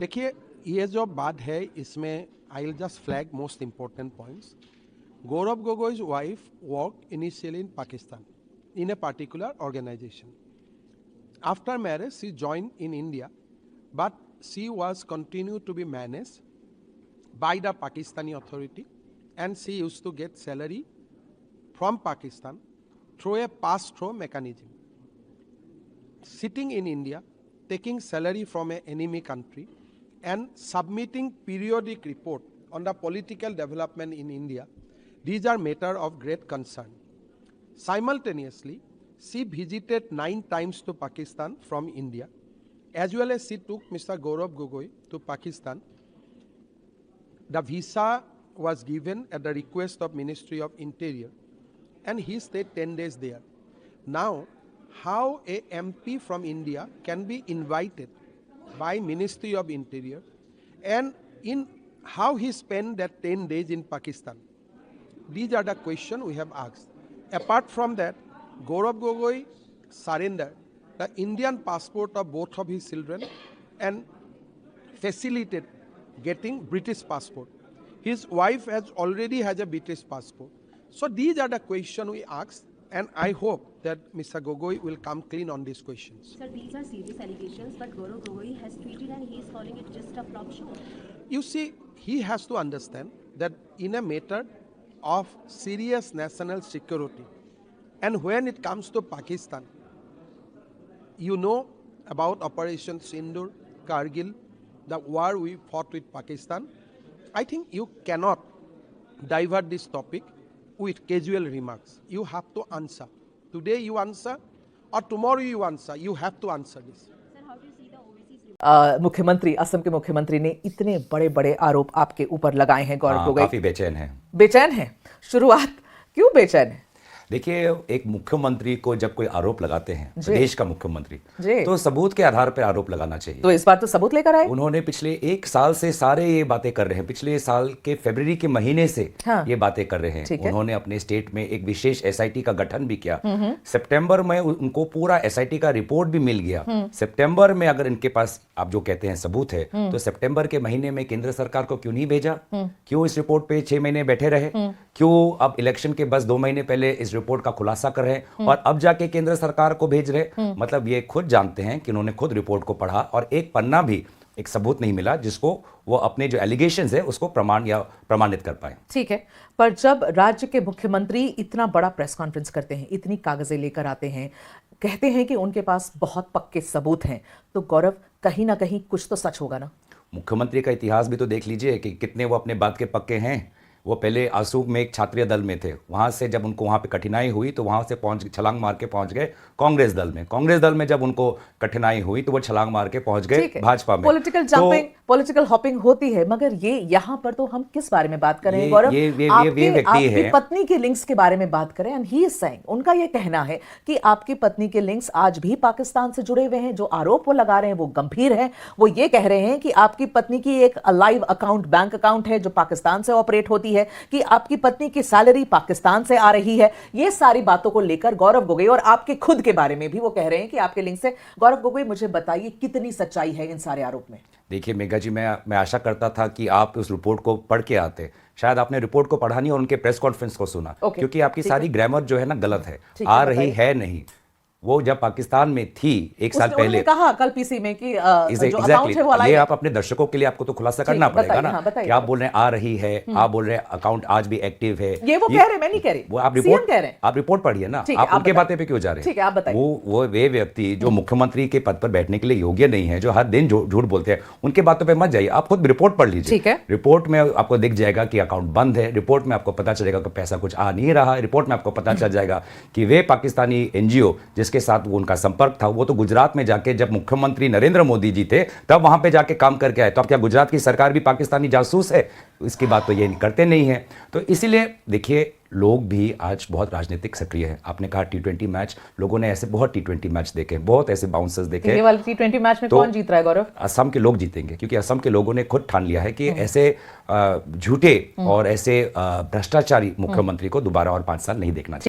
देखिए, ये जो बात है इसमें I will just flag most important points. Gaurav Gogoi's wife worked initially in Pakistan in a particular organization. After marriage, she joined in India, but she was continued to be managed by the Pakistani authority, and she used to get salary from Pakistan through a pass-through mechanism. Sitting in India, taking salary from an enemy country, and submitting periodic report on the political development in India. These are matters of great concern. Simultaneously, she visited 9 times to Pakistan from India, as well as she took Mr. Gaurav Gogoi to Pakistan. The visa was given at the request of Ministry of Interior, and he stayed 10 days there. Now, how a MP from India can be invited by Ministry of Interior, and in how he spent that 10 days in Pakistan? These are the questions we have asked. Apart from that, Gaurav Gogoi surrendered the Indian passport of both of his children and facilitated getting British passport. His wife already has a British passport. So these are the questions we asked, and I hope that Mr. Gogoi will come clean on these questions. Sir, these are serious allegations, but Gaurav Gogoi has tweeted and he is calling it just a flop show. You see, he has to understand that in a matter of serious national security, and when it comes to Pakistan, you know about Operation Sindoor, Kargil, the war we fought with Pakistan. I think you cannot divert this topic with casual remarks. You have to answer. Today you answer, or tomorrow you answer. You have to answer this. Sir, how do you see the overseas? मुख्यमंत्री, असम के मुख्यमंत्री ने इतने बड़े बड़े आरोप आपके ऊपर लगाए हैं गौरव गोगोई. काफी बेचैन है. बेचैन है. शुरुआत क्यों बेचैन है? देखिए, एक मुख्यमंत्री को जब कोई आरोप लगाते हैं, देश का मुख्यमंत्री, जी, तो सबूत के आधार पर आरोप लगाना चाहिए. तो इस बार तो सबूत लेकर आए. उन्होंने पिछले 1 साल से सारे ये बातें कर रहे हैं. पिछले साल के फरवरी के महीने से ये बातें कर रहे हैं. उन्होंने अपने स्टेट में एक विशेष एसआईटी का गठन भी किया. सितंबर में उनको पूरा एसआईटी का रिपोर्ट भी मिल गया. सितंबर में अगर इनके पास आप जो कहते हैं सबूत है, तो सितंबर के महीने में केंद्र सरकार को क्यों नहीं भेजा? क्यों इस रिपोर्ट पे 6 महीने बैठे रहे? क्यों अब इलेक्शन के बस 2 महीने पहले इस रिपोर्ट का खुलासा कर रहे हैं और अब जाके केंद्र सरकार को भेज रहे? मतलब ये खुद जानते हैं कि उन्होंने खुद रिपोर्ट को पढ़ा और एक पन्ना भी एक सबूत नहीं मिला जिसको वो अपने जो एलिगेशंस है उसको प्रमाण या प्रमाणित कर पाए. ठीक है, पर जब राज्य के मुख्यमंत्री इतना बड़ा प्रेस कॉन्फ्रेंस करते हैं, इतनी कागजें लेकर आते हैं, कहते हैं कि उनके पास बहुत पक्के सबूत हैं, तो गौरव कहीं ना कहीं कुछ तो सच होगा ना. मुख्यमंत्री का इतिहास भी तो देख लीजिए कि कितने वो अपने बात के पक्के हैं. वो पहले आसूग में एक छात्रीय दल में थे. वहां से जब उनको वहां पे कठिनाई हुई तो वहां से छलांग मार के पहुंच गए कांग्रेस दल में. कांग्रेस दल में जब उनको कठिनाई हुई तो वो छलांग मार के पहुंच गए भाजपा में. पॉलिटिकल जंपिंग, पॉलिटिकल हॉपिंग होती है, मगर ये यहाँ पर तो हम किस बारे में बात कर रहे हैं गौरव? आपकी पत्नी के लिंक्स के बारे में बात करें. एंड ही इज सेइंग, उनका ये कहना है कि आपकी पत्नी के लिंक्स आज भी पाकिस्तान से जुड़े हुए हैं. जो आरोप वो लगा रहे हैं वो गंभीर है. वो ये कह रहे हैं कि आपकी पत्नी की एक लाइव अकाउंट, बैंक अकाउंट है जो पाकिस्तान से ऑपरेट होती है, कि आपकी पत्नी की सैलरी पाकिस्तान से आ रही है. ये सारी बातों को लेकर गौरव गोगोई और आपके खुद के बारे में भी वो कह रहे हैं कि आपके लिंक से. गौरव गोगोई, मुझे बताइए कितनी सच्चाई है इन सारे आरोप में? देखिए मेघा जी, मैं आशा करता था कि आप उस रिपोर्ट को पढ़ के आते. शायद आपने रिपोर्ट को पढ़ा नहीं और उनके प्रेस कॉन्फ्रेंस को सुना, क्योंकि आपकी सारी ग्रामर जो है ना गलत है. आ रही है नहीं. वो जब पाकिस्तान में थी 1 साल पहले कहा कल पीसी में कि जो अकाउंट है वो ये आप अपने दर्शकों के लिए आपको तो खुलासा करना पड़ेगा ना कि आप बोल रहे हैं आ रही है, आप बोल रहे हैं अकाउंट आज भी एक्टिव है. ये वो कह रहे, मैं नहीं कह रही. वो आप रिपोर्ट पढ़िए ना. आप उनके बातें पे क्यों जा रहे हैं? वो वे व्यक्ति जो मुख्यमंत्री के पद पर बैठने के लिए योग्य नहीं है, जो हर दिन झूठ बोलते हैं, उनके बातों पर मत जाइए. आप खुद रिपोर्ट पढ़ लीजिए. रिपोर्ट में आपको दिख जाएगा कि अकाउंट बंद है. रिपोर्ट में आपको पता चलेगा कि पैसा कुछ आ नहीं रहा. रिपोर्ट में आपको पता चल जाएगा कि वे पाकिस्तानी एनजीओ जिसके साथ वो उनका संपर्क था, वो तो गुजरात में जाके जब मुख्यमंत्री नरेंद्र मोदी जी थे तब वहां पे जाके काम करके आए. तो अब क्या गुजरात की सरकार भी पाकिस्तानी जासूस है? इसकी बात तो ये करते नहीं है. तो इसीलिए देखिए, लोग भी आज बहुत राजनीतिक सक्रिय है. आपने कहा T20 मैच, लोगों ने ऐसे बहुत T20 मैच देखे, बहुत ऐसे बाउंसर्स देखे. ये वाले T20 मैच में कौन जीत रहा है गौरव? असम के लोग जीतेंगे, क्योंकि असम के लोगों ने खुद ठान लिया है कि ऐसे झूठे और ऐसे भ्रष्टाचारी मुख्यमंत्री को दोबारा और 5 साल नहीं देखना चाहिए.